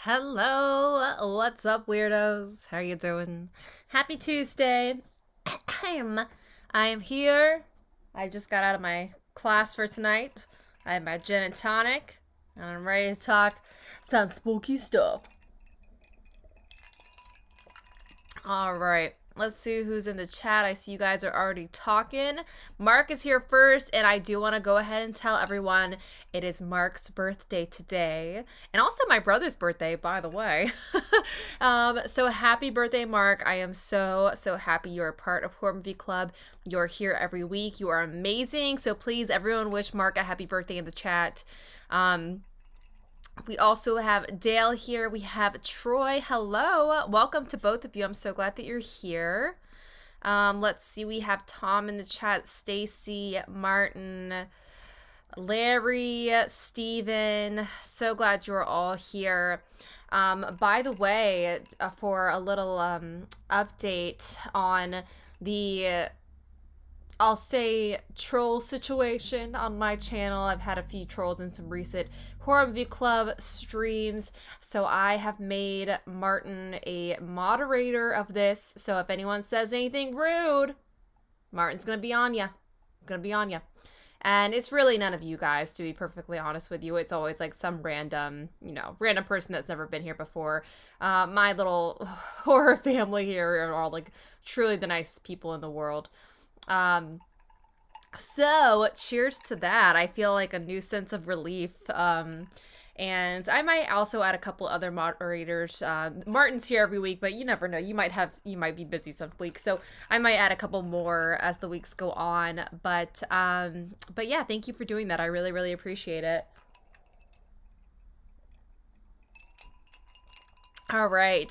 Hello, what's up, weirdos? How are you doing? Happy Tuesday. I am here. I just got out of my class for tonight. I have my gin and tonic, and I'm ready to talk some spooky stuff. All right. Let's see who's in the chat. I see you guys are already talking. Mark is here first, and I do want to go ahead and tell everyone it is Mark's birthday today, and also my brother's birthday, by the way. So happy birthday, Mark. I am so happy you're a part of Horror Movie Club. You're here every week. You are amazing. So please, everyone, wish Mark a happy birthday in the chat. We also have Dale here. We have Troy. Hello. Welcome to both of you. I'm so glad that you're here. Let's see. We have Tom in the chat, Stacy, Martin, Larry, Steven. So glad you're all here. By the way, for a little update on the I'll say troll situation on my channel. I've had a few trolls in some recent Horror Movie Club streams. So I have made Martin a moderator of this. So if anyone says anything rude, Martin's going to be on ya. Going to be on ya. And it's really none of you guys, to be perfectly honest with you. It's always like some random, random person that's never been here before. My little horror family here are all like truly the nicest people in the world. So cheers to that. I feel like a new sense of relief. And I might also add a couple other moderators. Martin's here every week, but you never know. You might be busy some weeks. So I might add a couple more as the weeks go on. But yeah, thank you for doing that. I really, really appreciate it. All right.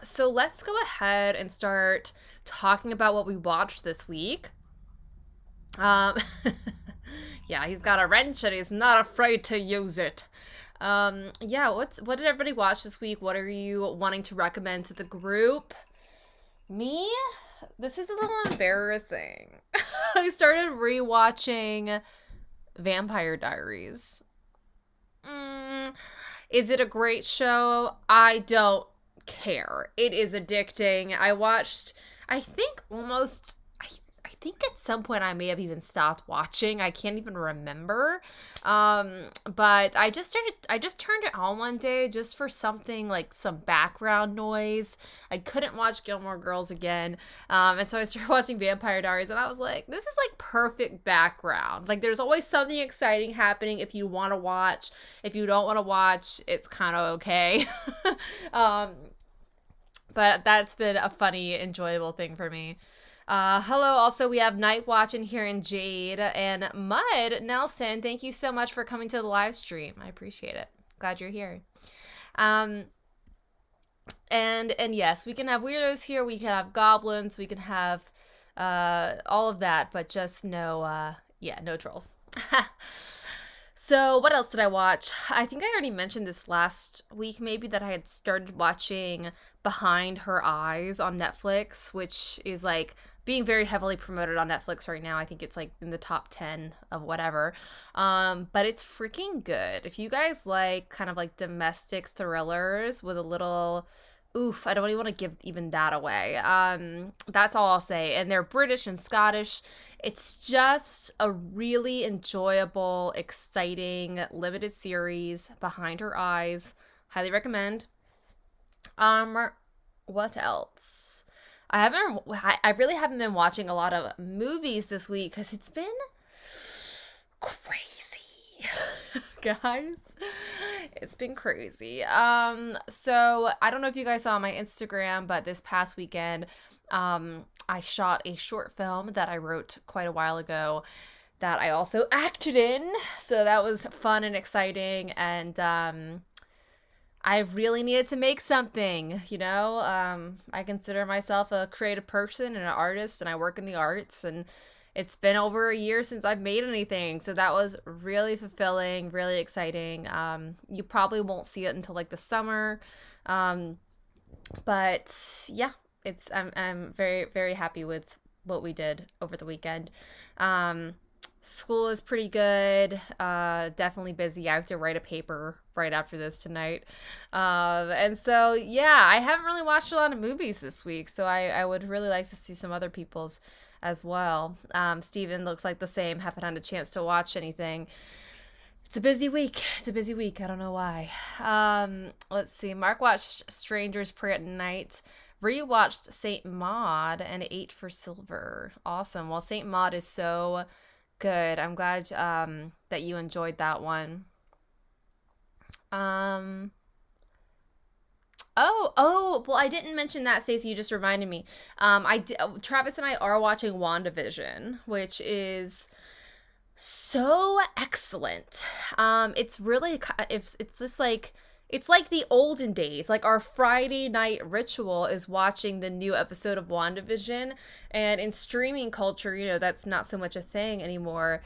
So let's go ahead and start talking about what we watched this week. Yeah, he's got a wrench and he's not afraid to use it. Yeah, what did everybody watch this week? What are you wanting to recommend to the group? Me? This is a little embarrassing. I started rewatching Vampire Diaries. Is it a great show? I don't care. It is addicting. I think at some point I may have even stopped watching. I can't even remember. But I just turned it on one day just for something like some background noise. I couldn't watch Gilmore Girls again. And so I started watching Vampire Diaries and I was like, this is like perfect background. Like there's always something exciting happening if you want to watch. If you don't want to watch, it's kind of okay. But that's been a funny, enjoyable thing for me. Hello, also we have Night Watch in here and Jade and Mud Nelson. Thank you so much for coming to the live stream. I appreciate it. Glad you're here. And yes, we can have weirdos here. We can have goblins. We can have all of that, but just no trolls. So what else did I watch? I think I already mentioned this last week, maybe, that I had started watching Behind Her Eyes on Netflix, which is like being very heavily promoted on Netflix right now. I think it's like in the top 10 of whatever. But it's freaking good. If you guys like kind of like domestic thrillers with a little oof, I don't even want to give even that away. That's all I'll say. And they're British and Scottish. It's just a really enjoyable, exciting, limited series. Behind Her Eyes. Highly recommend. What else? I really haven't been watching a lot of movies this week because it's been crazy. Guys, it's been crazy. So I don't know if you guys saw my Instagram, but this past weekend, I shot a short film that I wrote quite a while ago that I also acted in. So that was fun and exciting, and I really needed to make something, I consider myself a creative person and an artist, and I work in the arts, and it's been over a year since I've made anything. So that was really fulfilling, really exciting. You probably won't see it until like the summer. But yeah, I'm very, very happy with what we did over the weekend. School is pretty good. Definitely busy. I have to write a paper right after this tonight. And so, yeah, I haven't really watched a lot of movies this week, so I would really like to see some other people's as well. Steven looks like the same. Haven't had a chance to watch anything. It's a busy week. It's a busy week. I don't know why. Let's see. Mark watched Strangers Pray at Night. Rewatched Saint Maud and ate for silver. Awesome. Well, Saint Maud is so good. I'm glad that you enjoyed that one. Well, I didn't mention that, Stacey. You just reminded me. Travis and I are watching WandaVision, which is so excellent. It's really it's just like it's like the olden days. Like our Friday night ritual is watching the new episode of WandaVision. And in streaming culture, that's not so much a thing anymore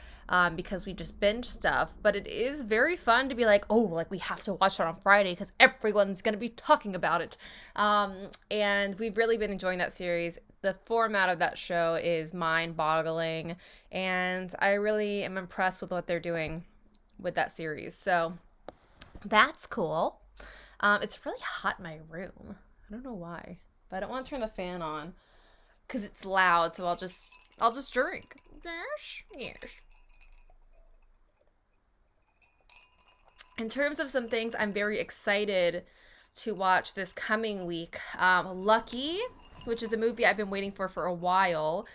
because we just binge stuff. But it is very fun to be like, oh, like we have to watch it on Friday because everyone's going to be talking about it. And we've really been enjoying that series. The format of that show is mind-boggling. And I really am impressed with what they're doing with that series. So that's cool. It's really hot in my room. I don't know why, but I don't want to turn the fan on because it's loud. So I'll just drink. Yes. In terms of some things I'm very excited to watch this coming week, Lucky, which is a movie I've been waiting for a while,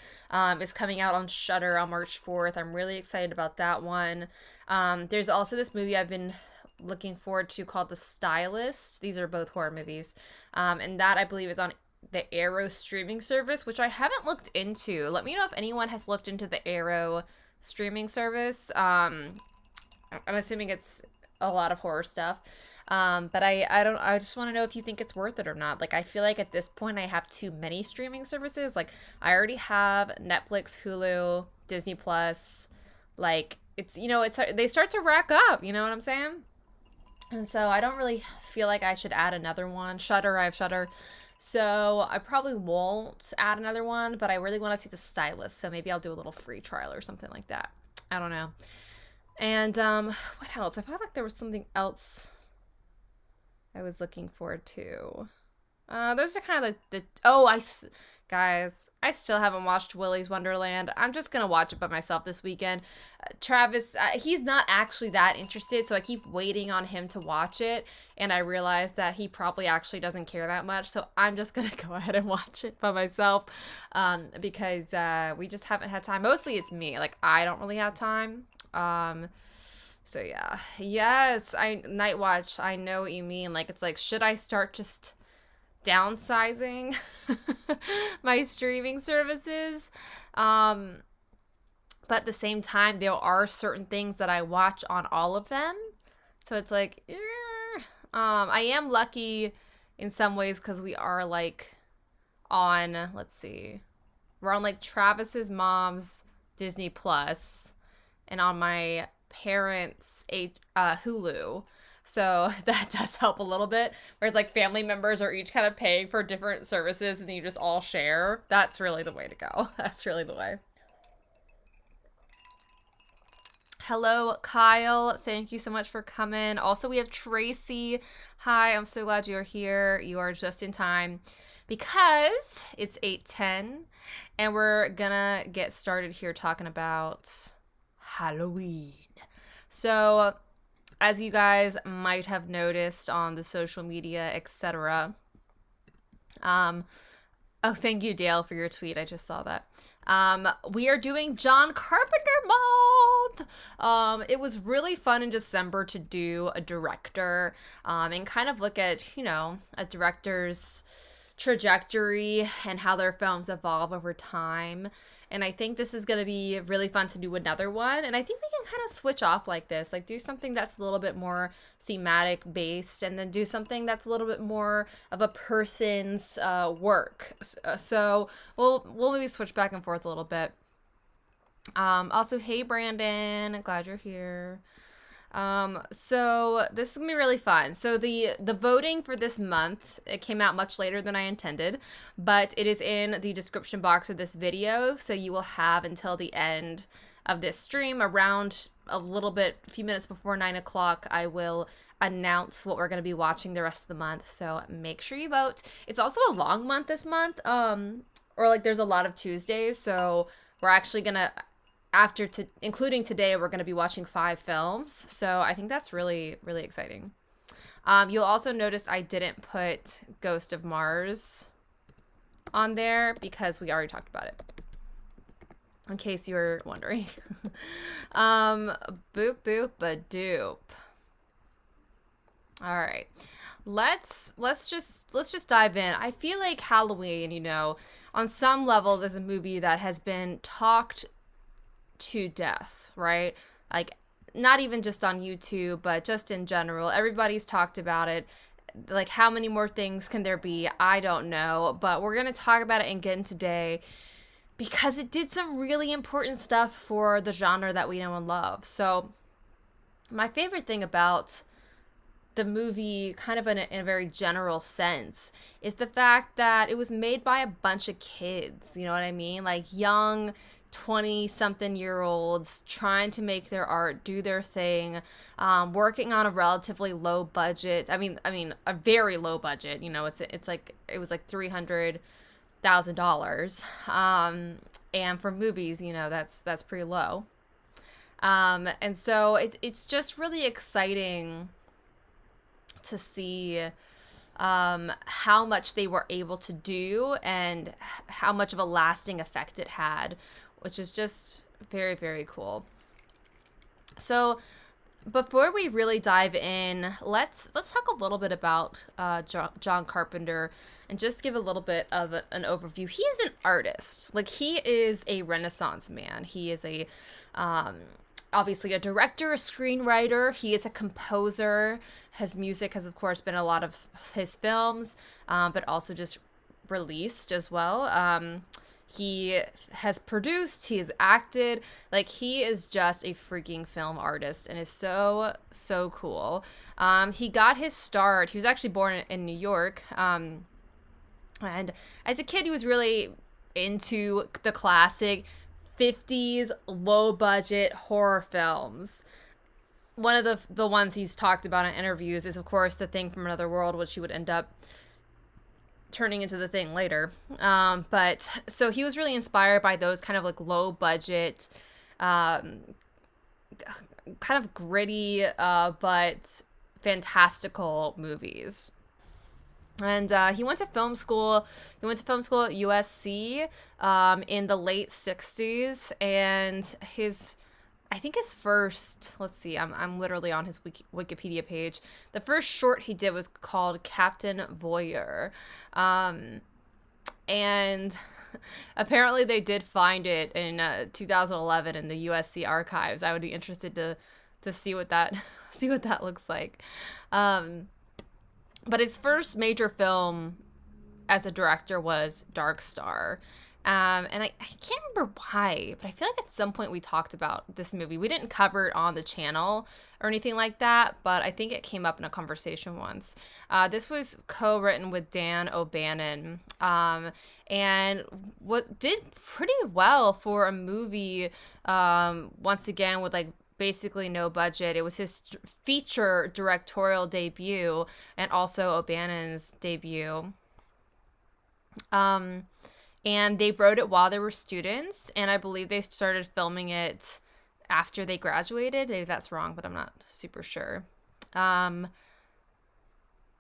is coming out on Shudder on March 4th. I'm really excited about that one. There's also this movie I've been looking forward to called The Stylist. These are both horror movies. And that, I believe, is on the Arrow streaming service, which I haven't looked into. Let me know if anyone has looked into the Arrow streaming service. I'm assuming it's a lot of horror stuff. But I just want to know if you think it's worth it or not. Like, I feel like at this point I have too many streaming services. Like, I already have Netflix, Hulu, Disney Plus. Like, they start to rack up, you know what I'm saying? And so I don't really feel like I should add another one. I have Shudder. So I probably won't add another one, but I really want to see The Stylist. So maybe I'll do a little free trial or something like that. I don't know. And what else? I felt like there was something else I was looking forward to. Those are kind of guys, I still haven't watched Willy's Wonderland. I'm just gonna watch it by myself this weekend. Travis, he's not actually that interested, so I keep waiting on him to watch it, and I realize that he probably actually doesn't care that much, so I'm just gonna go ahead and watch it by myself, because we just haven't had time. Mostly it's me, like, I don't really have time. So yeah. Yes, Night Watch, I know what you mean. Like, it's like, should I start just downsizing my streaming services? But at the same time, there are certain things that I watch on all of them. So it's like, I am lucky in some ways because we are like on, let's see, we're on like Travis's mom's Disney Plus and on my parents' Hulu. So that does help a little bit. Whereas like family members are each kind of paying for different services and then you just all share. That's really the way to go. That's really the way. Hello, Kyle. Thank you so much for coming. Also, we have Tracy. Hi, I'm so glad you're here. You are just in time because it's 8:10 and we're gonna get started here talking about Halloween. So, as you guys might have noticed on the social media, etc. Oh, thank you, Dale, for your tweet. I just saw that. We are doing John Carpenter month. It was really fun in December to do a director and kind of look at, a director's trajectory and how their films evolve over time. And I think this is going to be really fun to do another one. And I think we can kind of switch off like this, like do something that's a little bit more thematic based and then do something that's a little bit more of a person's work. So we'll maybe switch back and forth a little bit. Also, hey, Brandon, glad you're here. So this is gonna be really fun. So the voting for this month, it came out much later than I intended, but it is in the description box of this video. So you will have until the end of this stream, around a few minutes before 9 o'clock, I will announce what we're going to be watching the rest of the month. So make sure you vote. It's also a long month this month, or like there's a lot of Tuesdays. So we're actually going to, including today, we're going to be watching 5 films. So I think that's really, really exciting. You'll also notice I didn't put Ghost of Mars on there because we already talked about it, in case you were wondering. Boop boop ba doop. All right, let's just dive in. I feel like Halloween, you know, on some levels is a movie that has been talked to death, right? Like, not even just on YouTube, but just in general. Everybody's talked about it. Like, how many more things can there be? I don't know. But we're going to talk about it and get in today because it did some really important stuff for the genre that we know and love. So, my favorite thing about the movie, kind of in a very general sense, is the fact that it was made by a bunch of kids. You know what I mean? Like, young 20-something-year-olds trying to make their art, do their thing, working on a relatively low budget. I mean, a very low budget. You know, it was like $300,000, and for movies, you know, that's pretty low. And so it's just really exciting to see how much they were able to do and how much of a lasting effect it had, which is just very, very cool. So before we really dive in, let's talk a little bit about John Carpenter and just give a little bit of an overview. He is an artist. Like, he is a Renaissance man. He is a obviously a director, a screenwriter. He is a composer. His music has, of course, been a lot of his films, but also just released as well. He has produced, he has acted. Like, he is just a freaking film artist and is so, so cool. He got his start. He was actually born in New York. And as a kid, he was really into the classic 50s low-budget horror films. One of the ones he's talked about in interviews is, of course, The Thing from Another World, which he would end up turning into The Thing later. But so he was really inspired by those kind of like low-budget, kind of gritty, but fantastical movies. And he went to film school. He went to film school at USC in the late 60s. And I think his first, let's see, I'm literally on his Wikipedia page. The first short he did was called Captain Voyeur. And apparently they did find it in 2011 in the USC archives. I would be interested to see what that looks like. But his first major film as a director was Dark Star. And I can't remember why, but I feel like at some point we talked about this movie. We didn't cover it on the channel or anything like that, but I think it came up in a conversation once. This was co-written with Dan O'Bannon, and what did pretty well for a movie, once again, with like basically no budget. It was his feature directorial debut and also O'Bannon's debut. And they wrote it while they were students, and I believe they started filming it after they graduated. Maybe that's wrong, but I'm not super sure. And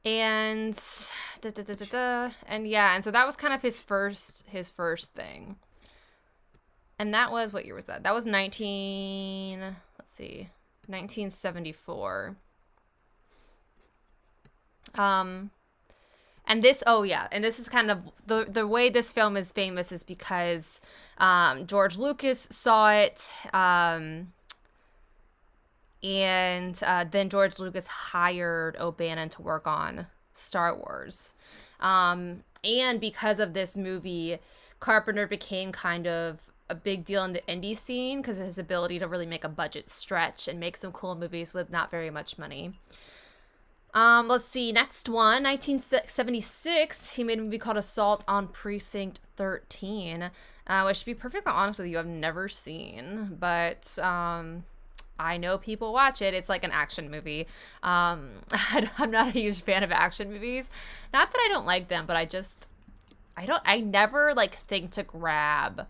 and yeah, and so that was kind of his first thing. And that was, what year was that? That was 1974. And this, and this is kind of the way this film is famous is because George Lucas saw it, and then George Lucas hired O'Bannon to work on Star Wars. And because of this movie, Carpenter became kind of a big deal in the indie scene because of his ability to really make a budget stretch and make some cool movies with not very much money. Let's see, next one, 1976, he made a movie called Assault on Precinct 13. which, to be perfectly honest with you, I've never seen, but I know people watch it. It's like an action movie. I'm not a huge fan of action movies. Not that I don't like them, but I never like think to grab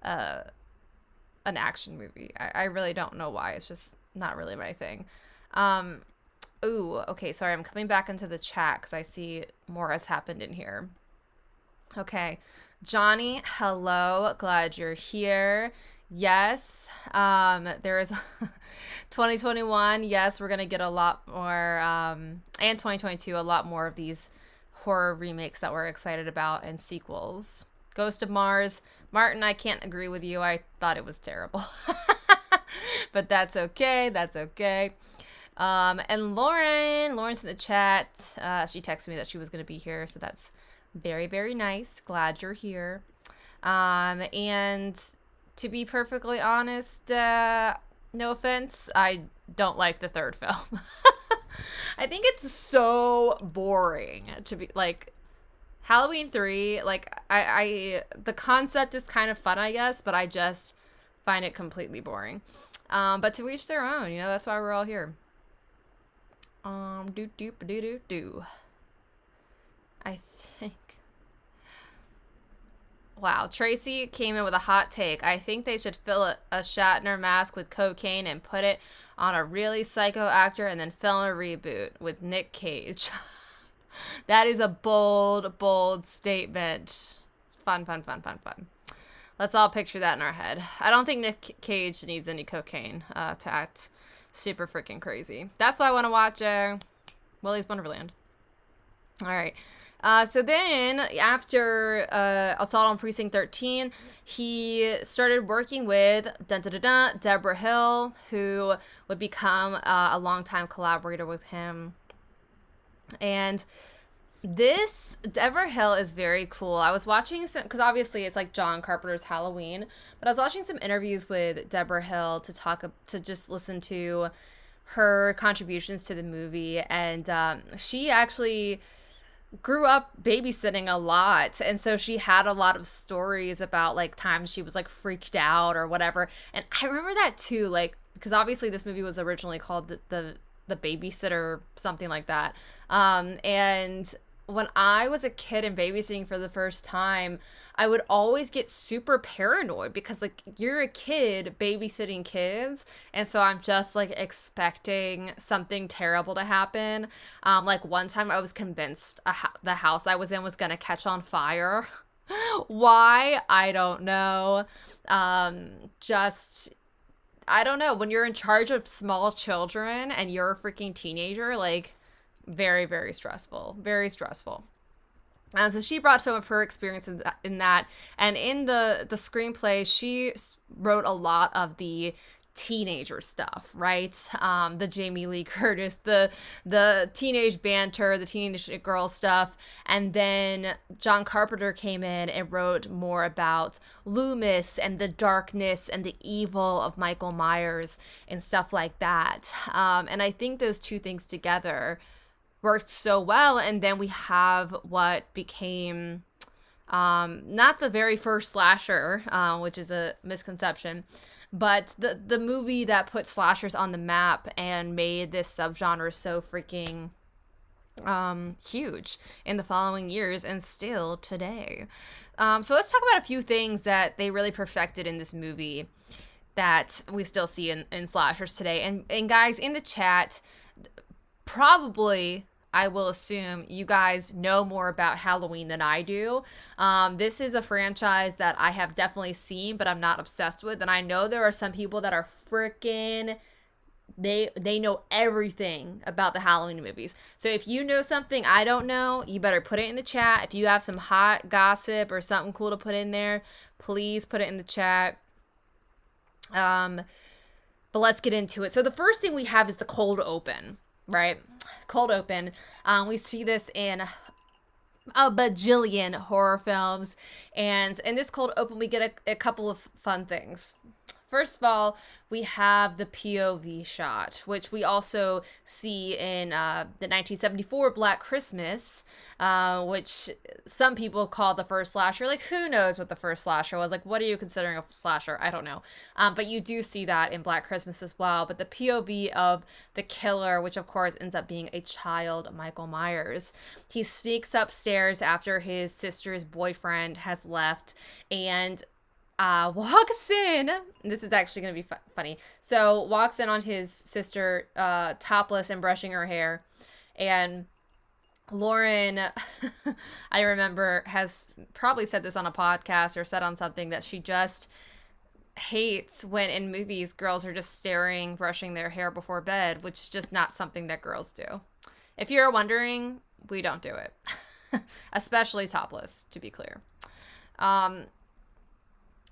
an action movie. I really don't know why. It's just not really my thing. Ooh, okay, sorry, I'm coming back into the chat because I see more has happened in here. Okay, Johnny, hello, glad you're here. Yes, there is 2021. Yes, we're gonna get a lot more, and 2022, a lot more of these horror remakes that we're excited about and sequels. Ghost of Mars, Martin, I can't agree with you. I thought it was terrible, but that's okay. That's okay. And Lauren's in the chat. She texted me that she was gonna be here, so that's very, very nice. Glad you're here. And to be perfectly honest, no offense, I don't like the third film. I think it's so boring to be like Halloween 3. Like I the concept is kind of fun, I guess, but I just find it completely boring. But to each their own, that's why we're all here. Do. I think. Wow, Tracy came in with a hot take. I think they should fill a Shatner mask with cocaine and put it on a really psycho actor and then film a reboot with Nick Cage. That is a bold, bold statement. Fun. Let's all picture that in our head. I don't think Nick Cage needs any cocaine to act super freaking crazy. That's why I want to watch Willy's Wonderland. All right. So then, after Assault on Precinct 13, he started working with Deborah Hill, who would become a longtime collaborator with him. And this Deborah Hill is very cool. I was watching some, because obviously it's like John Carpenter's Halloween, but I was watching some interviews with Deborah Hill to just listen to her contributions to the movie, and she actually grew up babysitting a lot, and so she had a lot of stories about like times she was like freaked out or whatever. And I remember that too, like, because obviously this movie was originally called the Babysitter, something like that. And when I was a kid and babysitting for the first time, I would always get super paranoid because like you're a kid babysitting kids, and so I'm just like expecting something terrible to happen. Like one time I was convinced the house I was in was gonna catch on fire. Why? I don't know. Just I don't know. When you're in charge of small children and you're a freaking teenager, like very, very stressful. Very stressful. So she brought some of her experience in that. And in the screenplay, she wrote a lot of the teenager stuff, right? The Jamie Lee Curtis, the teenage banter, the teenage girl stuff. And then John Carpenter came in and wrote more about Loomis and the darkness and the evil of Michael Myers and stuff like that. And I think those two things together worked so well. And then we have what became not the very first slasher, which is a misconception, but the movie that put slashers on the map and made this subgenre so freaking huge in the following years and still today. So let's talk about a few things that they really perfected in this movie that we still see in slashers today. And guys, in the chat, probably I will assume you guys know more about Halloween than I do. This is a franchise that I have definitely seen, but I'm not obsessed with. And I know there are some people that are freaking, they know everything about the Halloween movies. So if you know something I don't know, you better put it in the chat. If you have some hot gossip or something cool to put in there, please put it in the chat. But let's get into it. So the first thing we have is the cold open. Right? Cold open. We see this in a bajillion horror films. And in this cold open, we get a couple of fun things. first of all, we have the POV shot, which we also see in the 1974 Black Christmas, which some people call the first slasher. Like, who knows what the first slasher was? Like, what are you considering a slasher? I don't know. But you do see that in Black Christmas as well. But the POV of the killer, which of course ends up being a child, Michael Myers, he sneaks upstairs after his sister's boyfriend has left and walks in. This is actually going to be funny. So walks in on his sister topless and brushing her hair. And Lauren, I remember, has probably said this on a podcast or said on something that she just hates when in movies girls are just staring, brushing their hair before bed, which is just not something that girls do. If you're wondering, we don't do it. Especially topless, to be clear.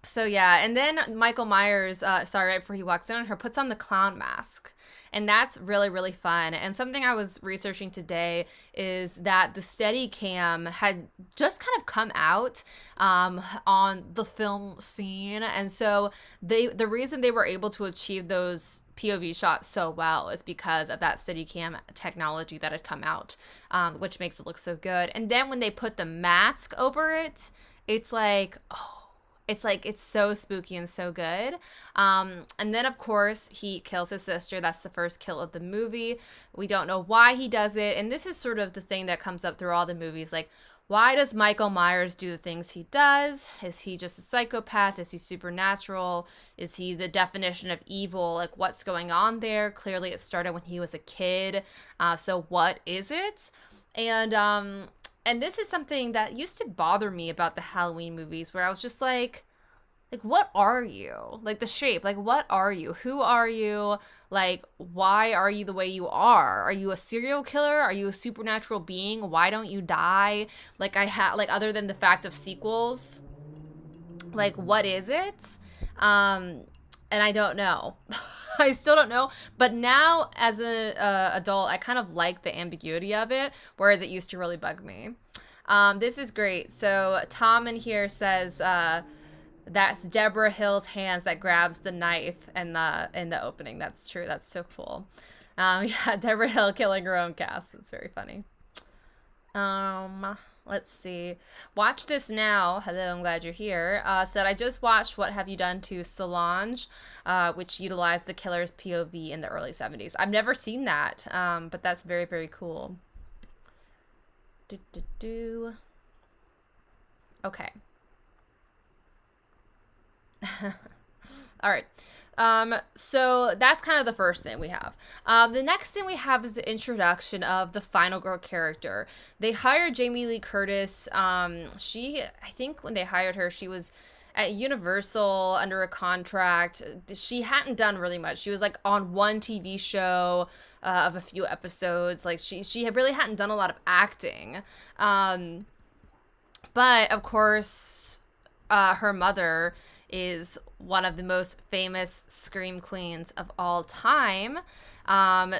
So yeah, and then Michael Myers, right before he walks in on her, puts on the clown mask. And that's really, really fun. And something I was researching today is that the Steadicam had just kind of come out on the film scene. And so the reason they were able to achieve those POV shots so well is because of that Steadicam technology that had come out, which makes it look so good. And then when they put the mask over it, it's like, oh, it's so spooky and so good. And then, of course, he kills his sister. That's the first kill of the movie. We don't know why he does it. And this is sort of the thing that comes up through all the movies. Like, why does Michael Myers do the things he does? Is he just a psychopath? Is he supernatural? Is he the definition of evil? Like, what's going on there? Clearly, it started when he was a kid. So what is it? And this is something that used to bother me about the Halloween movies, where I was just like, what are you? Like, the shape, like, what are you? Who are you? Like, why are you the way you are? Are you a serial killer? Are you a supernatural being? Why don't you die? Like, other than the fact of sequels, like, what is it? And I don't know. I still don't know. But now, as an adult, I kind of like the ambiguity of it, whereas it used to really bug me. This is great. So Tom in here says that's Deborah Hill's hands that grabs the knife in the opening. That's true. That's so cool. Yeah, Deborah Hill killing her own cast. It's very funny. Let's see. Watch This Now. Hello, I'm glad you're here. Said, I just watched What Have You Done to Solange, which utilized the killer's POV in the early 70s. I've never seen that, but that's very, very cool. Okay. All right. So that's kind of the first thing we have. The next thing we have is the introduction of the final girl character. They hired Jamie Lee Curtis. I think when they hired her, she was at Universal under a contract. She hadn't done really much. She was like on one TV show of a few episodes. Like she really hadn't done a lot of acting. But of course, her mother is one of the most famous scream queens of all time.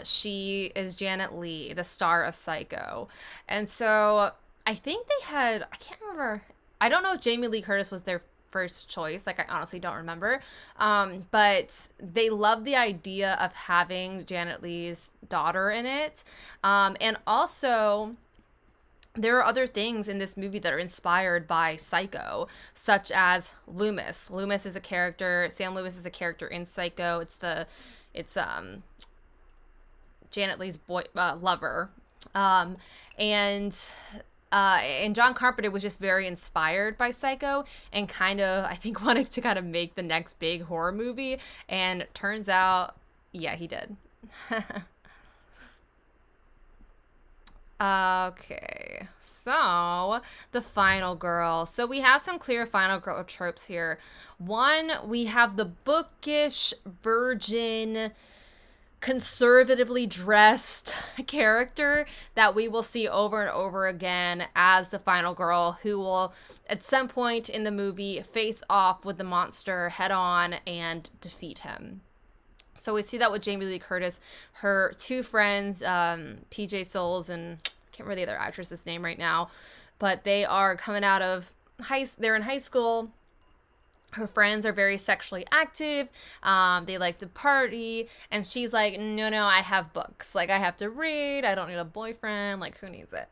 She is Janet Leigh, the star of Psycho. And so I think I can't remember. I don't know if Jamie Lee Curtis was their first choice. Like, I honestly don't remember. But they loved the idea of having Janet Leigh's daughter in it. And also, there are other things in this movie that are inspired by Psycho, such as Loomis. Loomis is a character. Sam Loomis is a character in Psycho. It's Janet Leigh's lover. And John Carpenter was just very inspired by Psycho and kind of, I think, wanted to kind of make the next big horror movie. And turns out, yeah, he did. Okay, so the final girl. So we have some clear final girl tropes here. One, we have the bookish, virgin, conservatively dressed character that we will see over and over again as the final girl, who will at some point in the movie face off with the monster head on and defeat him. So we see that with Jamie Lee Curtis, her two friends, PJ Souls and I can't remember the other actress's name right now, but they are coming out of they're in high school, her friends are very sexually active. They like to party. And she's like, no, I have books. Like, I have to read. I don't need a boyfriend. Like, who needs it?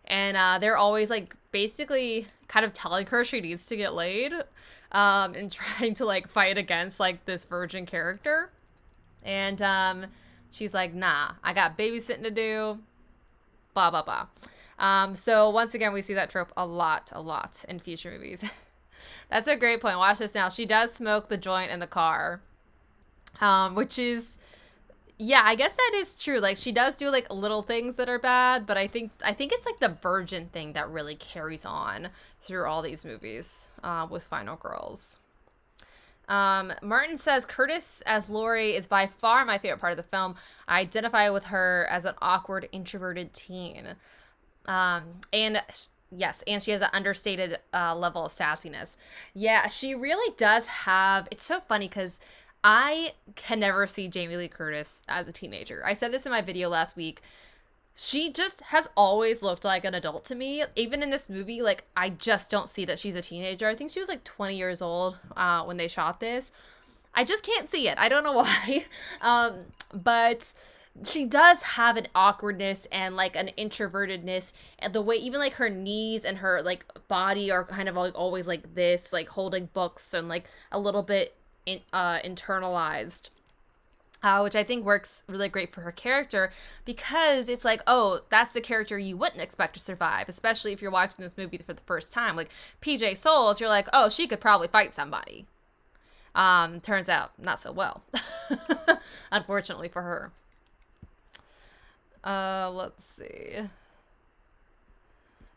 And they're always, like, basically kind of telling her she needs to get laid. And trying to, like, fight against, like, this virgin character. And she's like, nah, I got babysitting to do. Blah, blah, blah. So once again, we see that trope a lot in future movies. That's a great point. Watch this now. She does smoke the joint in the car, which is, yeah, I guess that is true. Like, she does do, like, little things that are bad, but I think it's, like, the virgin thing that really carries on through all these movies with Final Girls. Martin says, Curtis as Lori is by far my favorite part of the film. I identify with her as an awkward, introverted teen. And yes, and she has an understated level of sassiness. Yeah, she really does have... It's so funny because I can never see Jamie Lee Curtis as a teenager. I said this in my video last week. She just has always looked like an adult to me. Even in this movie, like, I just don't see that she's a teenager. I think she was, like, 20 years old when they shot this. I just can't see it. I don't know why. But she does have an awkwardness and, like, an introvertedness. And the way, even, like, her knees and her, like, body are kind of, like, always like this, like, holding books and, like, a little bit internalized. Which I think works really great for her character because it's like, oh, that's the character you wouldn't expect to survive, especially if you're watching this movie for the first time. Like, PJ Souls, you're like, oh, she could probably fight somebody. Turns out, not so well. Unfortunately for her. Let's see.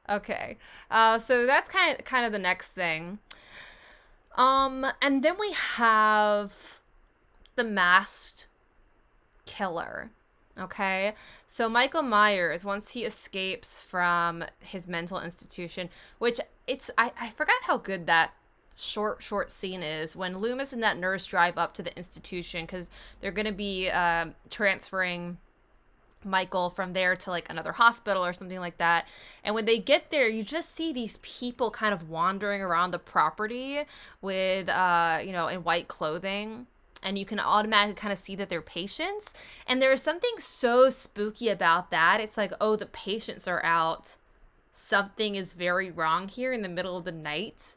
Okay. So that's kind of the next thing. And then we have the masked killer. Okay, so Michael Myers, once he escapes from his mental institution, which I forgot how good that short scene is when Loomis and that nurse drive up to the institution because they're going to be transferring Michael from there to, like, another hospital or something like that. And when they get there, you just see these people kind of wandering around the property with in white clothing. And you can automatically kind of see that they're patients. And there is something so spooky about that. It's like, oh, the patients are out. Something is very wrong here in the middle of the night.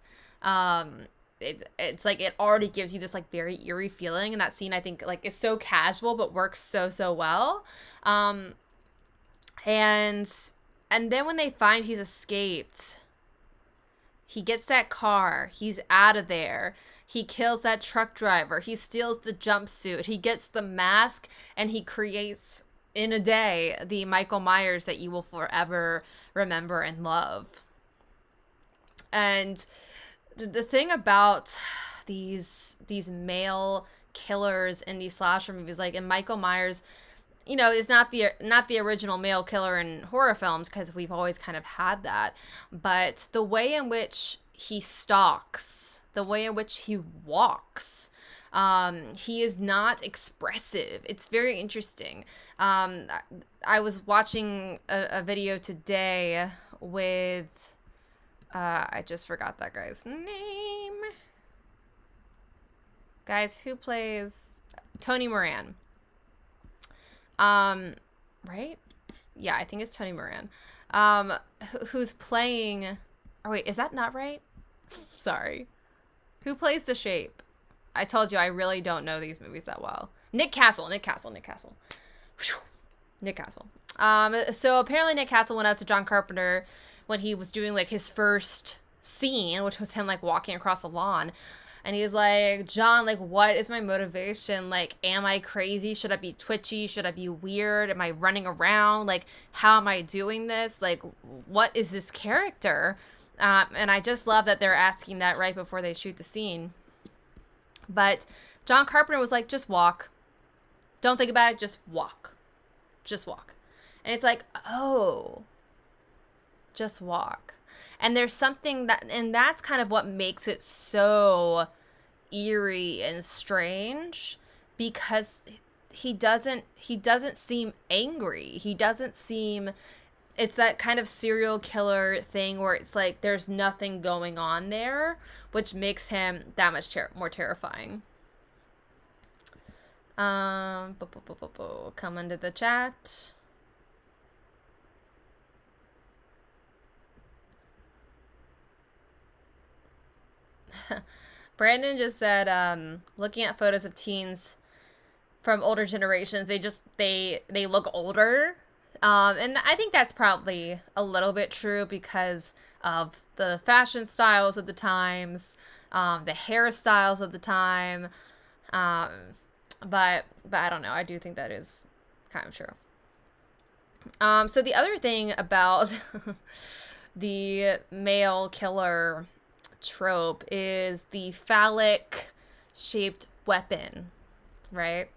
It's like it already gives you this, like, very eerie feeling. And that scene, I think, like, is so casual but works so well. And then when they find he's escaped, he gets that car. He's out of there. He kills that truck driver. He steals the jumpsuit. He gets the mask, and he creates, in a day, the Michael Myers that you will forever remember and love. And the thing about these male killers in these slasher movies, like in Michael Myers, is not the original male killer in horror films because we've always kind of had that, but the way in which he stalks, the way in which he walks, he is not expressive. It's very interesting. I was watching a video today with I just forgot that guy's name. Guys, who plays Tony Moran? Right? Yeah, I think it's Tony Moran. Who's playing... Oh, wait, is that not right? Sorry. Who plays the Shape? I told you I really don't know these movies that well. Nick Castle. Whew. Nick Castle. So apparently Nick Castle went out to John Carpenter when he was doing, like, his first scene, which was him, like, walking across a lawn. And he was like, John, like, what is my motivation? Like, am I crazy? Should I be twitchy? Should I be weird? Am I running around? Like, how am I doing this? Like, what is this character? And I just love that they're asking that right before they shoot the scene. But John Carpenter was like, just walk. Don't think about it. Just walk. Just walk. And it's like, oh, just walk. And there's something and that's kind of what makes it so eerie and strange, because he doesn't seem angry. He doesn't seem it's that kind of serial killer thing where it's like there's nothing going on there, which makes him that much more terrifying. Come into the chat. Brandon just said, looking at photos of teens from older generations, they look older. And I think that's probably a little bit true because of the fashion styles of the times, the hairstyles of the time. But I don't know. I do think that is kind of true. So the other thing about the male killer trope is the phallic shaped weapon, right?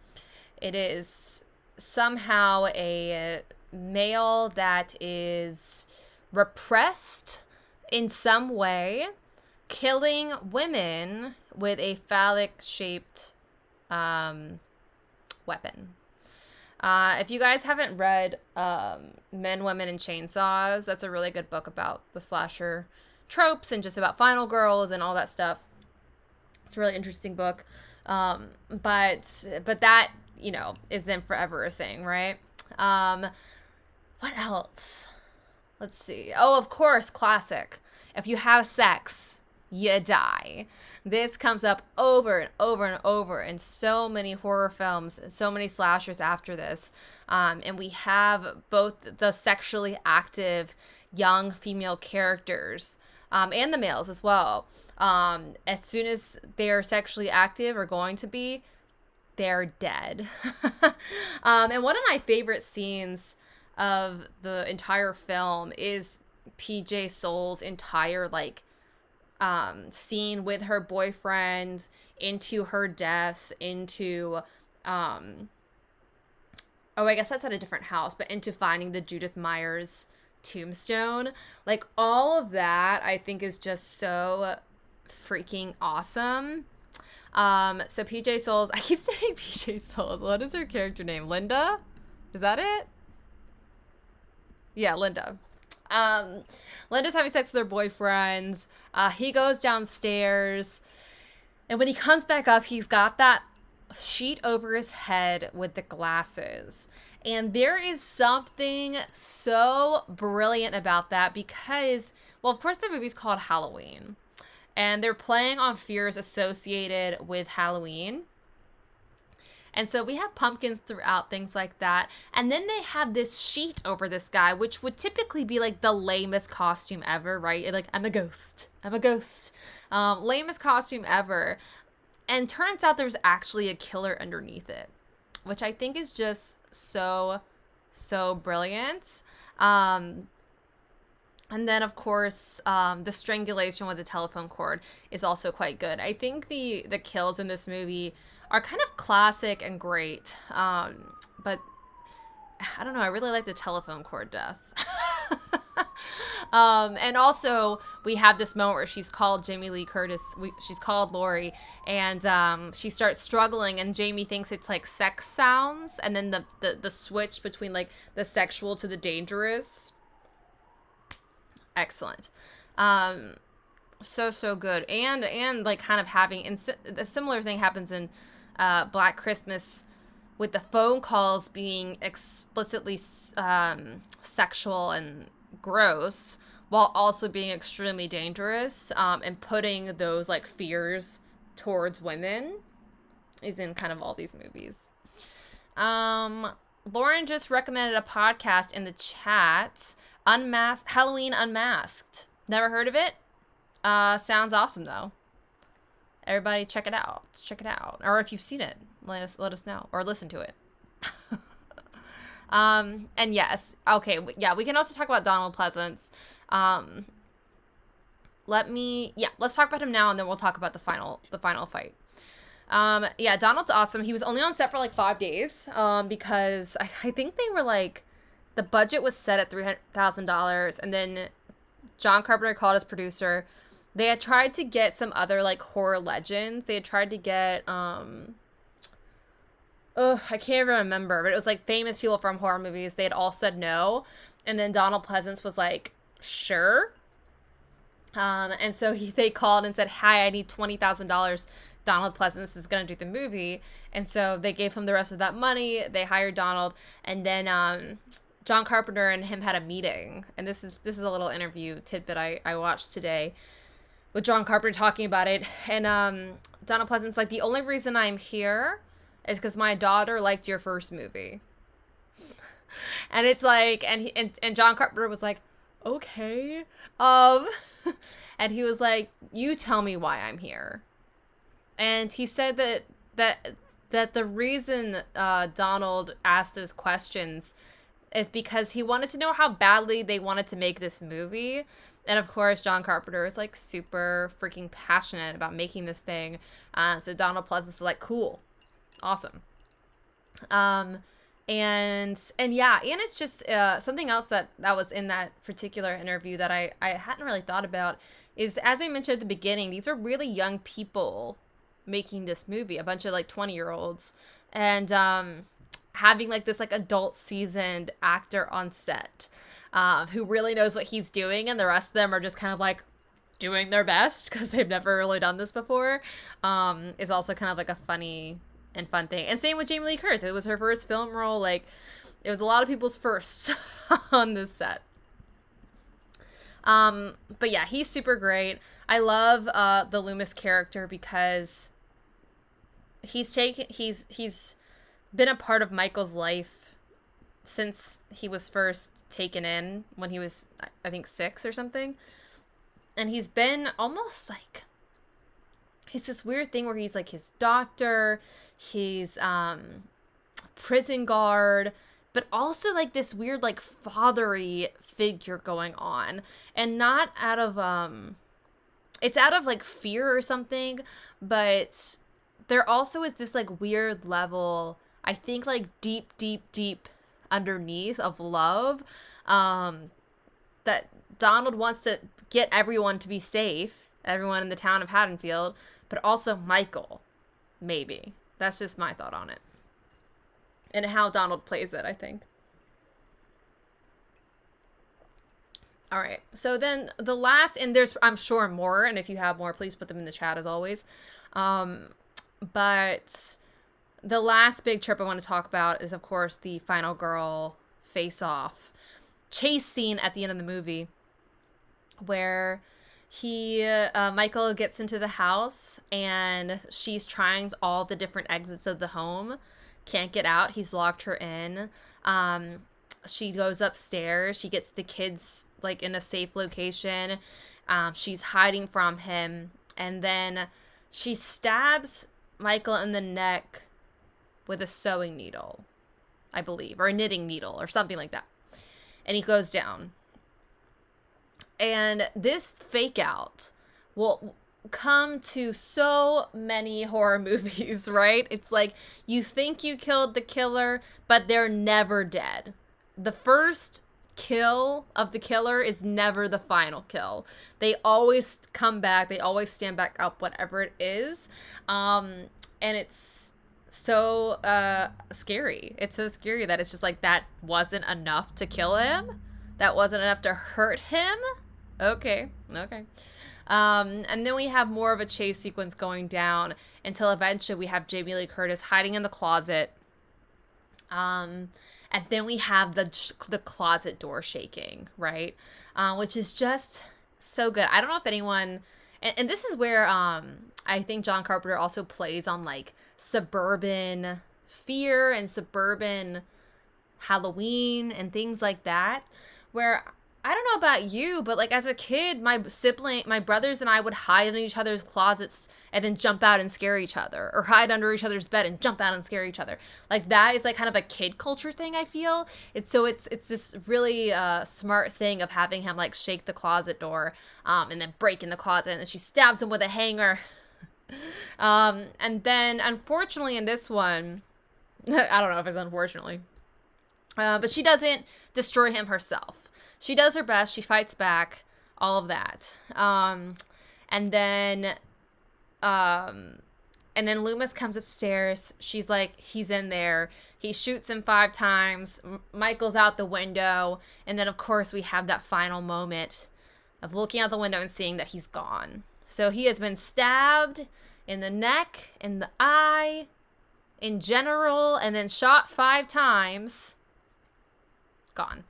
It is somehow a male that is repressed in some way, killing women with a phallic shaped weapon. If you guys haven't read Men, Women, and Chainsaws, that's a really good book about the slasher tropes and just about final girls and all that stuff. It's a really interesting book. But that, you know, is then forever a thing, right? What else? Let's see. Oh, of course, classic. If you have sex, you die. This comes up over and over and over in so many horror films, so many slashers after this. And we have both the sexually active young female characters and the males as well. As soon as they're sexually active or going to be, they're dead. And one of my favorite scenes of the entire film is PJ Soul's entire scene with her boyfriend into her death, into I guess that's at a different house, but into finding the Judith Myers tombstone. Like, all of that I think is just so freaking awesome. So PJ Souls, I keep saying PJ Souls. What is her character name? Linda? Is that it? Yeah, Linda. Linda's having sex with her boyfriend. He goes downstairs, and when he comes back up, he's got that sheet over his head with the glasses. And there is something so brilliant about that because, well, of course the movie's called Halloween, and they're playing on fears associated with Halloween. And so we have pumpkins throughout, things like that. And then they have this sheet over this guy, which would typically be like the lamest costume ever, right? Like, I'm a ghost. I'm a ghost. Lamest costume ever. And turns out there's actually a killer underneath it, which I think is just so, so brilliant. And then, of course, the strangulation with the telephone cord is also quite good. I think the kills in this movie are kind of classic and great. But I don't know. I really like the telephone cord death. And also, we have this moment where she's called Jamie Lee Curtis. She's called Lori, and she starts struggling, and Jamie thinks it's like sex sounds, and then the switch between like the sexual to the dangerous. Excellent. So good. And like kind of having, and a similar thing happens in Black Christmas with the phone calls being explicitly sexual and gross while also being extremely dangerous, and putting those like fears towards women is in kind of all these movies. Lauren just recommended a podcast in the chat, Halloween Unmasked. Never heard of it? Sounds awesome though. Everybody check it out. Check it out. Or if you've seen it, let us know, or listen to it. And yes, okay, yeah, we can also talk about Donald Pleasance. Let's talk about him now, and then we'll talk about the final fight. Yeah, Donald's awesome. He was only on set for like 5 days, because I think they were like, the budget was set at $300,000, and then John Carpenter called his producer. They had tried to get some other like horror legends. They had tried to get I can't even remember, but it was like famous people from horror movies. They had all said no. And then Donald Pleasance was like, sure. And so they called and said, hi, I need $20,000. Donald Pleasance is going to do the movie. And so they gave him the rest of that money. They hired Donald. And then John Carpenter and him had a meeting. And this is a little interview tidbit I watched today with John Carpenter talking about it. And Donald Pleasance, like, the only reason I'm here is because my daughter liked your first movie. And it's like, and John Carpenter was like, okay. And he was like, you tell me why I'm here. And he said that the reason Donald asked those questions is because he wanted to know how badly they wanted to make this movie. And of course, John Carpenter is like super freaking passionate about making this thing. So Donald Pleasance is like, cool, awesome. And yeah, and it's just something else that was in that particular interview that I hadn't really thought about is, as I mentioned at the beginning, these are really young people making this movie, a bunch of like 20-year-olds, and having like this like adult seasoned actor on set who really knows what he's doing, and the rest of them are just kind of like doing their best because they've never really done this before, is also kind of like a funny and fun thing. And same with Jamie Lee Curtis. It was her first film role. Like, it was a lot of people's first on this set. But yeah, he's super great. I love the Loomis character because he's been a part of Michael's life since he was first taken in when he was, I think, 6 or something. And he's been almost like, he's this weird thing where he's like his doctor, he's prison guard, but also like this weird like fatherly figure going on, and not out of it's out of like fear or something, but there also is this like weird level, I think, like deep underneath of love, that Donald wants to get everyone to be safe, everyone in the town of Haddonfield, but also Michael, maybe. That's just my thought on it. And how Donald plays it, I think. All right. So then the last, and there's, I'm sure, more, and if you have more, please put them in the chat as always. But the last big trip I want to talk about is, of course, the final girl face-off chase scene at the end of the movie, where Michael gets into the house and she's trying all the different exits of the home, can't get out. He's locked her in. She goes upstairs. She gets the kids like in a safe location. She's hiding from him, and then she stabs Michael in the neck with a sewing needle, I believe, or a knitting needle or something like that. And he goes down. And this fake out will come to so many horror movies, right? It's like you think you killed the killer, but they're never dead. The first kill of the killer is never the final kill. They always come back. They always stand back up, whatever it is. And it's so scary. It's so scary that it's just like, that wasn't enough to kill him. That wasn't enough to hurt him. Okay. And then we have more of a chase sequence going down until eventually we have Jamie Lee Curtis hiding in the closet. And then we have the closet door shaking, right? Which is just so good. I don't know if anyone, and this is where I think John Carpenter also plays on like suburban fear and suburban Halloween and things like that, where I don't know about you, but like as a kid, my brothers and I would hide in each other's closets and then jump out and scare each other, or hide under each other's bed and jump out and scare each other. Like that is like kind of a kid culture thing, I feel. It's this really smart thing of having him like shake the closet door and then break in the closet, and then she stabs him with a hanger. And then unfortunately in this one, I don't know if it's unfortunately, but she doesn't destroy him herself. She does her best. She fights back, all of that. And then And then Loomis comes upstairs. She's like, he's in there. He shoots him 5 times. Michael's out the window. And then, of course, we have that final moment of looking out the window and seeing that he's gone. So he has been stabbed in the neck, in the eye, in general, and then shot 5 times. Gone.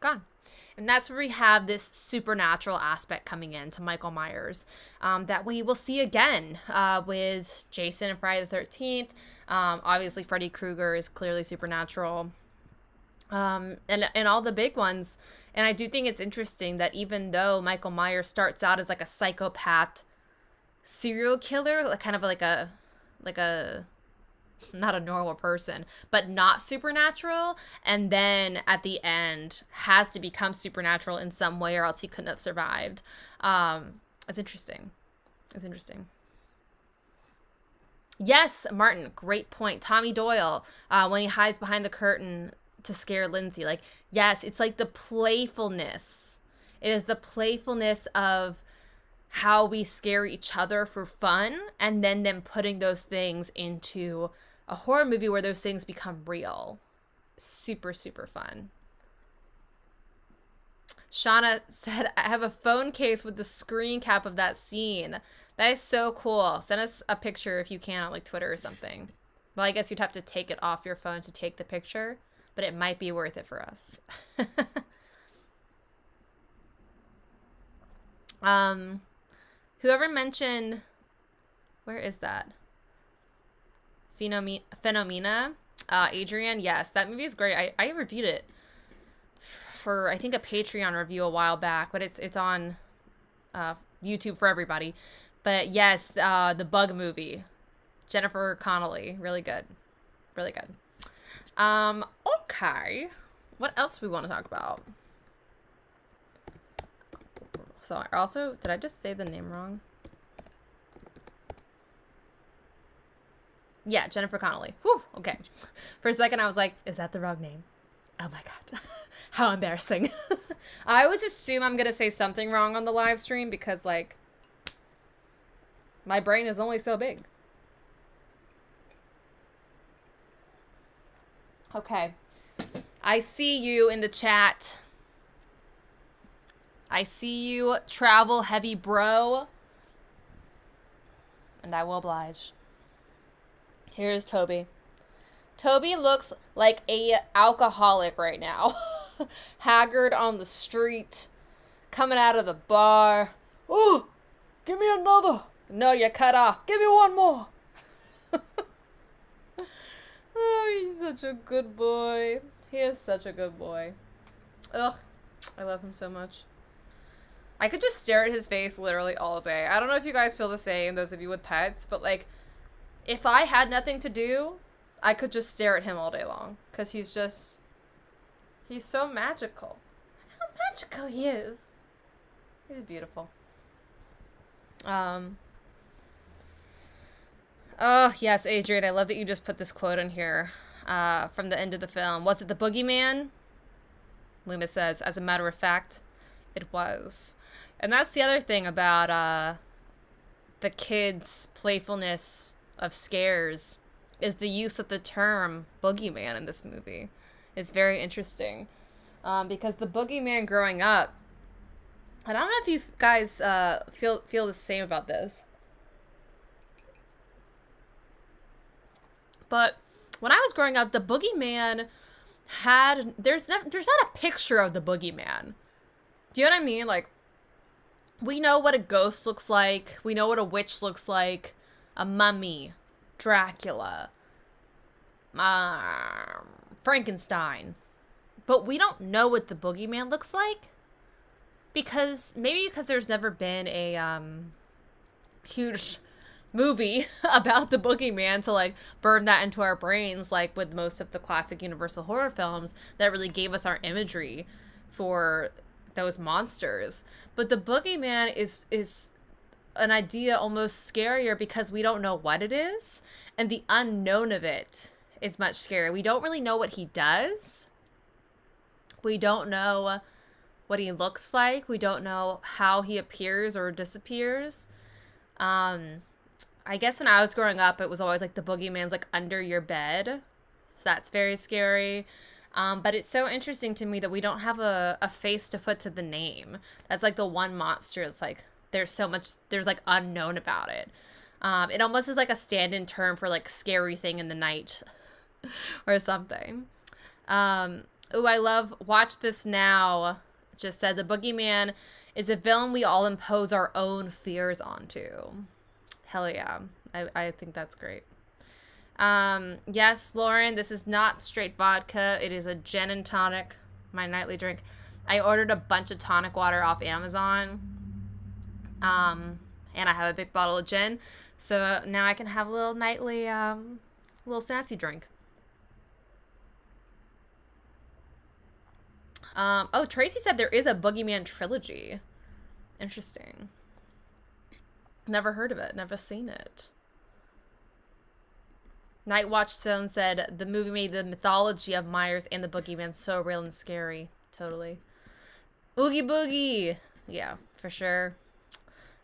Gone. And that's where we have this supernatural aspect coming in to Michael Myers that we will see again with Jason and Friday the 13th. Obviously, Freddy Krueger is clearly supernatural. And all the big ones. And I do think it's interesting that even though Michael Myers starts out as like a psychopath serial killer, like kind of like a not a normal person, but not supernatural, and then at the end has to become supernatural in some way or else he couldn't have survived. It's interesting. It's interesting. Yes, Martin, great point. Tommy Doyle, when he hides behind the curtain to scare Lindsay, like, yes, it's like the playfulness. It is the playfulness of how we scare each other for fun, and then them putting those things into a horror movie where those things become real. Super, super fun. Shauna said, I have a phone case with the screen cap of that scene. That is so cool. Send us a picture if you can on like Twitter or something. Well, I guess you'd have to take it off your phone to take the picture, but it might be worth it for us. Whoever mentioned, where is that? Phenomena. Adrian, yes, that movie is great. I reviewed it for, I think, a Patreon review a while back, but it's on YouTube for everybody. But yes, the Bug movie, Jennifer Connelly, really good, really good. Okay, what else do we want to talk about? So also, did I just say the name wrong? Yeah, Jennifer Connelly. Whew, okay. For a second, I was like, is that the wrong name? Oh my God. How embarrassing. I always assume I'm going to say something wrong on the live stream because, like, my brain is only so big. Okay. I see you in the chat. I see you, travel heavy bro. And I will oblige. Here's Toby. Toby looks like a alcoholic right now. Haggard on the street. Coming out of the bar. Oh, give me another. No, you're cut off. Give me one more. Oh, he's such a good boy. He is such a good boy. Ugh, I love him so much. I could just stare at his face literally all day. I don't know if you guys feel the same, those of you with pets, but like, if I had nothing to do, I could just stare at him all day long. Because he's so magical. Look how magical he is. He's beautiful. Oh, yes, Adrian, I love that you just put this quote in here from the end of the film. Was it the boogeyman? Loomis says, as a matter of fact, it was. And that's the other thing about the kids' playfulness of scares is the use of the term boogeyman in this movie. It's very interesting. Because the boogeyman growing up, and I don't know if you guys feel the same about this, but when I was growing up, the boogeyman there's not a picture of the boogeyman. Do you know what I mean? Like, we know what a ghost looks like. We know what a witch looks like. A mummy. Dracula. Frankenstein. But we don't know what the boogeyman looks like. Because there's never been a huge movie about the boogeyman to like burn that into our brains, like with most of the classic Universal horror films that really gave us our imagery for those monsters. But the boogeyman is an idea almost scarier because we don't know what it is, and the unknown of it is much scarier. We don't really know what he does. We don't know what he looks like. We don't know how he appears or disappears. I guess when I was growing up, it was always like the boogeyman's like under your bed. That's very scary. But it's so interesting to me that we don't have a face to put to the name. That's like the one monster. It's like there's like unknown about it. It almost is like a stand-in term for like scary thing in the night or something. Oh, I love Watch This Now. Just said the boogeyman is a villain we all impose our own fears onto. Hell yeah. I think that's great. Yes, Lauren, this is not straight vodka. It is a gin and tonic, my nightly drink. I ordered a bunch of tonic water off Amazon. And I have a big bottle of gin. So now I can have a little nightly, little sassy drink. Oh, Tracy said there is a Boogeyman trilogy. Interesting. Never heard of it. Never seen it. Night Watch Stone said the movie made the mythology of Myers and the Boogeyman so real and scary. Totally. Oogie Boogie. Yeah, for sure.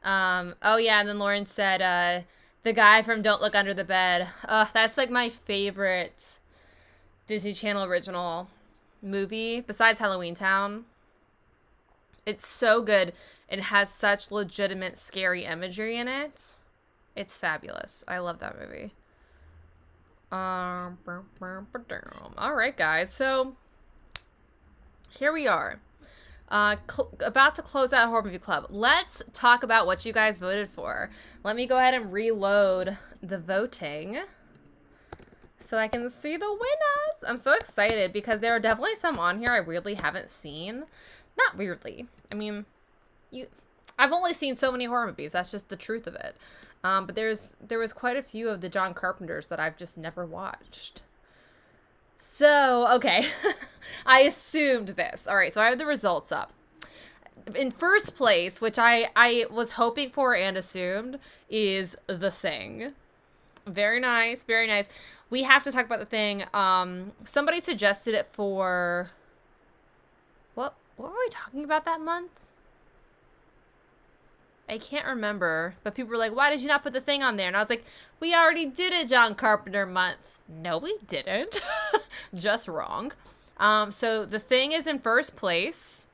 Oh yeah, and then Lauren said, the guy from Don't Look Under the Bed. That's like my favorite Disney Channel original movie besides Halloween Town. It's so good. It has such legitimate scary imagery in it. It's fabulous. I love that movie. All right, guys. So here we are. About to close out Horror Movie Club. Let's talk about what you guys voted for. Let me go ahead and reload the voting so I can see the winners. I'm so excited because there are definitely some on here I weirdly haven't seen. Not weirdly. I mean, I've only seen so many horror movies. That's just the truth of it. But there was quite a few of the John Carpenters that I've just never watched. So, okay. I assumed this. All right, so I have the results up. In first place, which I was hoping for and assumed, is The Thing. Very nice, very nice. We have to talk about The Thing. Somebody suggested it for... What were we talking about that month? I can't remember, but people were like, why did you not put The Thing on there? And I was like, we already did a John Carpenter month. No, we didn't. Just wrong. So The Thing is in first place.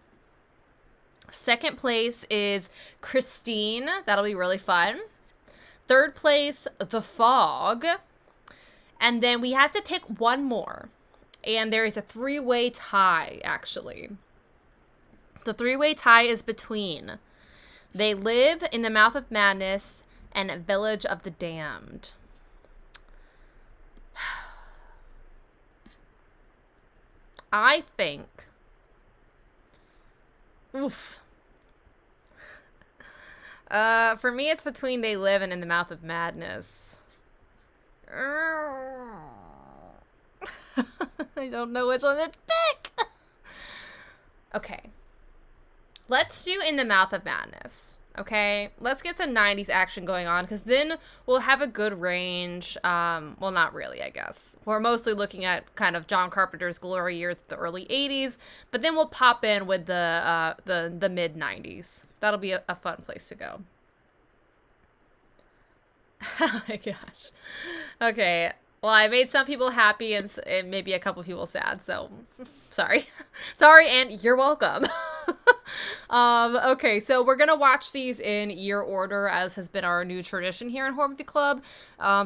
Second place is Christine. That'll be really fun. Third place, The Fog. And then we have to pick one more. And there is a three-way tie, actually. The three-way tie is between They Live in the Mouth of Madness and Village of the Damned. I think... Oof. For me, it's between They Live and In the Mouth of Madness. I don't know which one to pick. Okay. Let's do In the Mouth of Madness. Okay? Let's get some 90s action going on, because then we'll have a good range. Well, not really, I guess. We're mostly looking at kind of John Carpenter's glory years, the early 80s, but then we'll pop in with the mid-90s. That'll be a fun place to go. Oh my gosh. Okay. Well, I made some people happy and maybe a couple people sad, so sorry. Sorry, and you're welcome. Okay, so we're gonna watch these in year order, as has been our new tradition here in Horror Movie Club.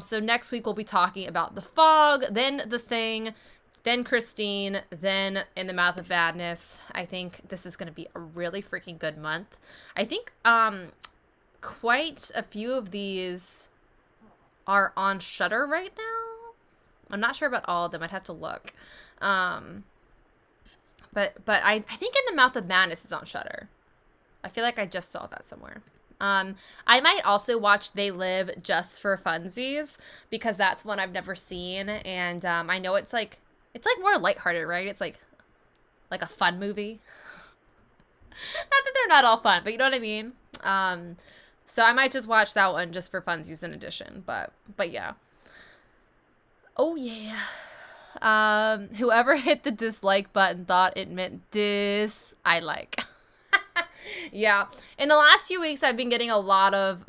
So next week we'll be talking about The Fog, then The Thing, then Christine, then In the Mouth of Madness. I think this is gonna be a really freaking good month. I think quite a few of these are on Shudder right now. I'm not sure about all of them. I'd have to look. But I think In the Mouth of Madness is on Shudder. I feel like I just saw that somewhere. I might also watch They Live just for funsies, because that's one I've never seen, and I know it's like more lighthearted, right? It's like a fun movie. Not that they're not all fun, but you know what I mean. So I might just watch that one just for funsies in addition. But yeah. Oh yeah. Whoever hit the dislike button thought it meant I-like. Yeah. In the last few weeks, I've been getting a lot of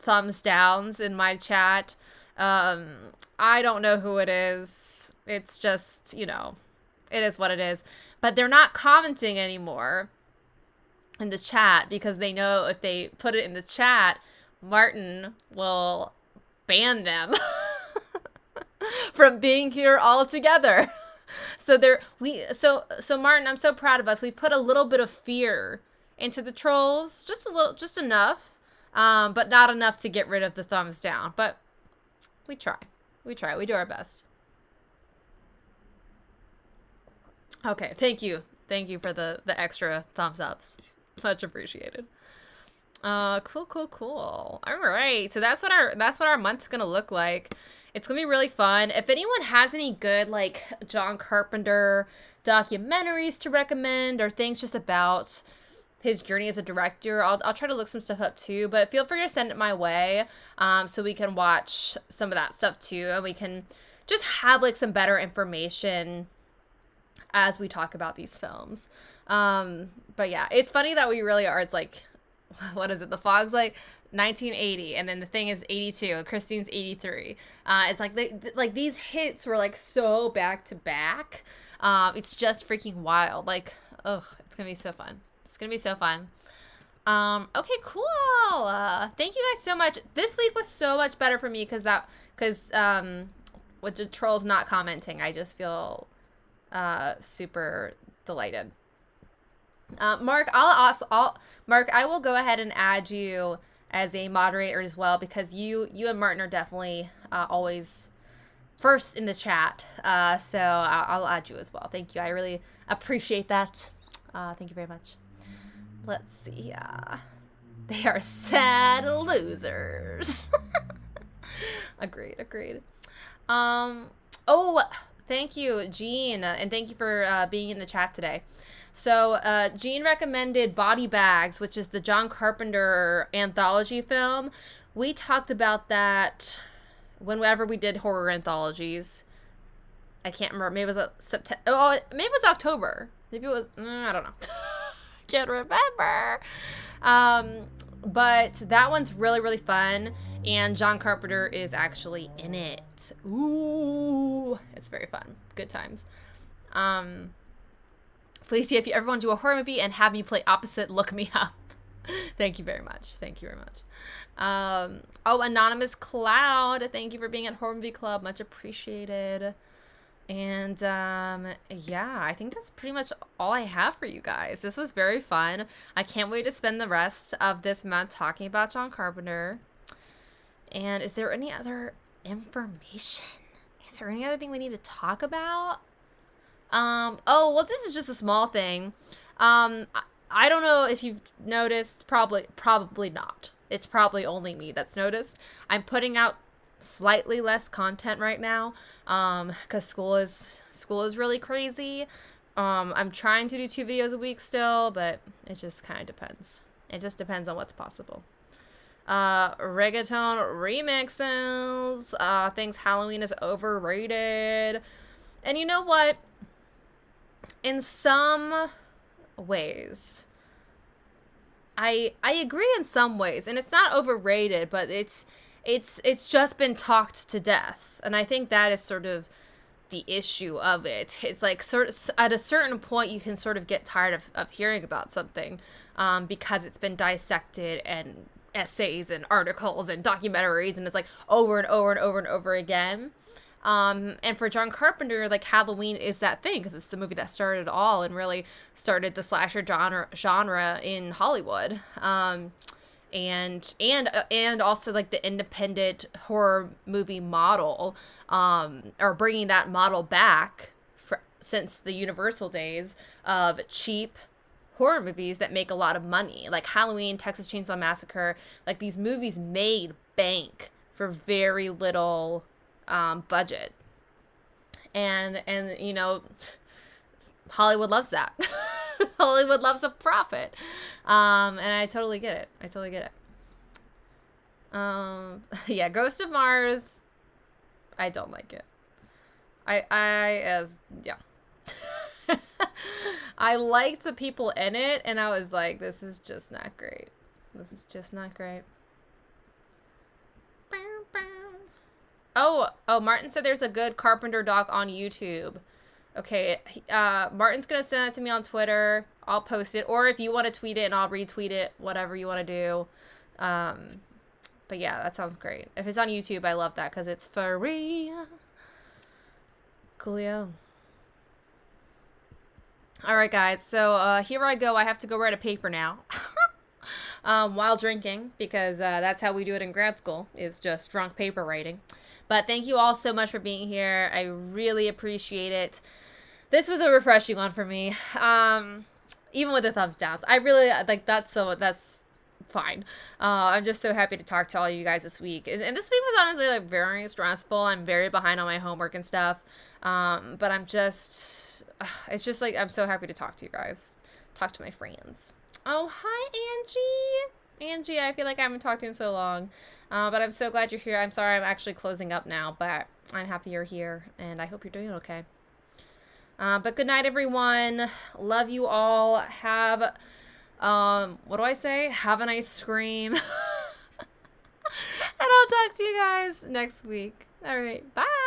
thumbs downs in my chat. I don't know who it is. It's just, you know, it is what it is. But they're not commenting anymore in the chat because they know if they put it in the chat, Martin will ban them from being here altogether. So Martin, I'm so proud of us. We put a little bit of fear into the trolls, just enough, but not enough to get rid of the thumbs down. But we try, we do our best. Okay, thank you for the extra thumbs ups, much appreciated. Cool. All right, so that's what our month's gonna look like. It's gonna be really fun. If anyone has any good like John Carpenter documentaries to recommend or things just about his journey as a director, I'll try to look some stuff up too. But feel free to send it my way, so we can watch some of that stuff too, and we can just have like some better information as we talk about these films. But yeah, it's funny that we really are. It's like, what is it? The Fog's like 1980, and then The Thing is 82, and Christine's 83. It's like these hits were like so back to back. It's just freaking wild. Like, ugh, it's gonna be so fun. It's gonna be so fun. Okay, cool. Thank you guys so much. This week was so much better for me because with the trolls not commenting, I just feel super delighted. Mark, Mark, I will go ahead and add you as a moderator as well, because you and Martin are definitely always first in the chat. So I'll add you as well. Thank you. I really appreciate that. Thank you very much. Let's see. They are sad losers. Agreed. Oh, thank you, Jean, and thank you for being in the chat today. So, Jean recommended Body Bags, which is the John Carpenter anthology film. We talked about that whenever we did horror anthologies. I can't remember. Maybe it was September. Oh, maybe it was October. Maybe it was. I don't know. Can't remember. But that one's really, really fun, and John Carpenter is actually in it. Ooh, it's very fun. Good times. Felicia, if you ever want to do a horror movie and have me play opposite, look me up. Thank you very much. Oh, Anonymous Cloud, thank you for being at Horror Movie Club. Much appreciated. And yeah, I think that's pretty much all I have for you guys. This was very fun. I can't wait to spend the rest of this month talking about John Carpenter. And is there any other information? Is there any other thing we need to talk about? Oh, well, this is just a small thing. I don't know if you've noticed. Probably not. It's probably only me that's noticed. I'm putting out slightly less content right now, because school is really crazy. I'm trying to do 2 videos a week still, but it just kind of depends. It just depends on what's possible. Reggaeton remixes thinks Halloween is overrated, and you know what, in some ways I agree in some ways, and it's not overrated, but it's just been talked to death, and I think that is sort of the issue of it. It's like sort of at a certain point you can sort of get tired of hearing about something, because it's been dissected and essays and articles and documentaries, and it's like over and over and over and over again. And for John Carpenter, like, Halloween is that thing, because it's the movie that started it all and really started the slasher genre in Hollywood. And also like the independent horror movie model, or bringing that model back since the Universal days of cheap horror movies that make a lot of money, like Halloween, Texas Chainsaw Massacre. Like, these movies made bank for very little budget, and you know, Hollywood loves that. Hollywood loves a profit, and I totally get it. Yeah, Ghost of Mars, I don't like it. Yeah. I liked the people in it, and I was like, this is just not great. Oh, Martin said there's a good Carpenter doc on YouTube. Okay, Martin's gonna send that to me on Twitter. I'll post it, or if you want to tweet it and I'll retweet it, whatever you want to do. But yeah, that sounds great. If it's on YouTube, I love that because it's free. Coolio. All right, guys. So here I go. I have to go write a paper now. While drinking, because that's how we do it in grad school, is just drunk paper writing. But thank you all so much for being here. I really appreciate it. This was a refreshing one for me. Even with the thumbs downs. I really like that's fine. I'm just so happy to talk to all you guys this week. And this week was honestly like very stressful. I'm very behind on my homework and stuff. But I'm just it's just like I'm so happy to talk to you guys. Talk to my friends. Oh, hi, Angie. Angie, I feel like I haven't talked to you in so long. But I'm so glad you're here. I'm sorry I'm actually closing up now, but I'm happy you're here, and I hope you're doing okay. But good night, everyone. Love you all. Have, what do I say? Have an ice cream. And I'll talk to you guys next week. All right, bye.